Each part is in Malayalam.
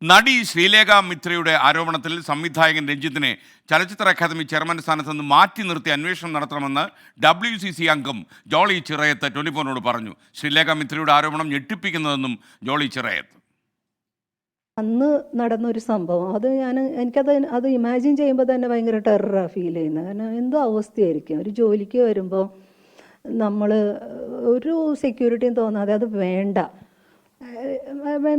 നടി ശ്രീലേഖ മിത്രയുടെ ആരോപണത്തിൽ സംവിധായകൻ രഞ്ജിത്തിനെ ചലച്ചിത്ര അക്കാദമി ചെയർമാൻ സ്ഥാനത്ത് നിന്ന് മാറ്റി നിർത്തി അന്വേഷണം നടത്തണമെന്ന് WCC അംഗം ജോളി ചിറയത്ത് 24നോട് പറഞ്ഞു. ശ്രീലേഖ മിത്രയുടെ ആരോപണം ഞെട്ടിപ്പിക്കുന്നതെന്നും ജോളി ചിറയത്ത്. അന്ന് നടന്നൊരു സംഭവം എനിക്കത് ഇമാജിൻ ചെയ്യുമ്പോൾ തന്നെ ഭയങ്കര ടെററാണ് ഫീൽ ചെയ്യുന്നത്. കാരണം എന്തോ അവസ്ഥയായിരിക്കും. ഒരു ജോലിക്ക് വരുമ്പോൾ നമ്മൾ ഒരു സെക്യൂരിറ്റിയും തോന്നാതെ അത് വേണ്ട.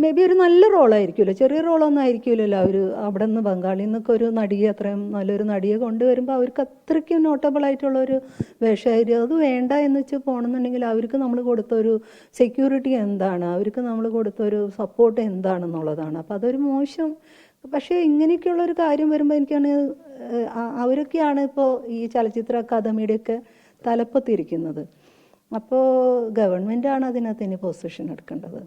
മേ ബി ഒരു നല്ല റോളായിരിക്കുമല്ലോ, ചെറിയ റോളൊന്നും ആയിരിക്കുമല്ലോ. അവർ അവിടെ നിന്ന് ബംഗാളിൽ നിന്നൊക്കെ ഒരു നടിയെ, അത്രയും നല്ലൊരു നടിയെ കൊണ്ടുവരുമ്പോൾ അവർക്ക് അത്രയ്ക്കും നോട്ടബിൾ ആയിട്ടുള്ളൊരു വേഷമായിരിക്കും. അത് വേണ്ട എന്ന് വെച്ച് പോകണമെന്നുണ്ടെങ്കിൽ അവർക്ക് നമ്മൾ കൊടുത്തൊരു സെക്യൂരിറ്റി എന്താണ്, അവർക്ക് നമ്മൾ കൊടുത്തൊരു സപ്പോർട്ട് എന്താണെന്നുള്ളതാണ്. അപ്പോൾ അതൊരു മോശം. പക്ഷേ ഇങ്ങനെയൊക്കെയുള്ളൊരു കാര്യം വരുമ്പോൾ എനിക്കാണ് അവരൊക്കെയാണ് ഇപ്പോൾ ഈ ചലച്ചിത്ര അക്കാദമിയുടെയൊക്കെ തലപ്പത്തിരിക്കുന്നത്. അപ്പോൾ ഗവൺമെൻറ്റാണ് അതിനകത്ത് ഇനി പൊസിഷൻ എടുക്കേണ്ടത്.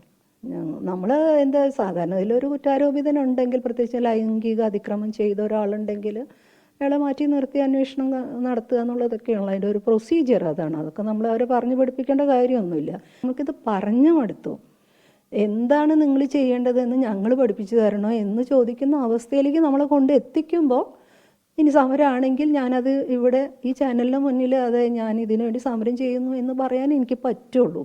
നമ്മൾ എന്താ സാധാരണ ഇതിലൊരു കുറ്റാരോപിതനുണ്ടെങ്കിൽ, പ്രത്യേകിച്ച് ലൈംഗിക അതിക്രമം ചെയ്ത ഒരാളുണ്ടെങ്കിൽ അയാളെ മാറ്റി നിർത്തി അന്വേഷണം നടത്തുക എന്നുള്ളതൊക്കെയുള്ള അതിൻ്റെ ഒരു പ്രൊസീജിയർ. അതൊക്കെ നമ്മൾ അവരെ പറഞ്ഞു പഠിപ്പിക്കേണ്ട കാര്യമൊന്നുമില്ല. നമുക്കിത് പറഞ്ഞു മടുത്തു. എന്താണ് നിങ്ങൾ ചെയ്യേണ്ടതെന്ന് ഞങ്ങൾ പഠിപ്പിച്ചു തരണോ എന്ന് ചോദിക്കുന്ന അവസ്ഥയിലേക്ക് നമ്മളെ കൊണ്ട് എത്തിക്കുമ്പോൾ, ഇനി സമരമാണെങ്കിൽ ഞാനത് ഇവിടെ ഈ ചാനലിന് മുന്നിൽ ഞാൻ ഇതിനു വേണ്ടി സമരം ചെയ്യുന്നു എന്ന് പറയാൻ എനിക്ക് പറ്റുള്ളൂ.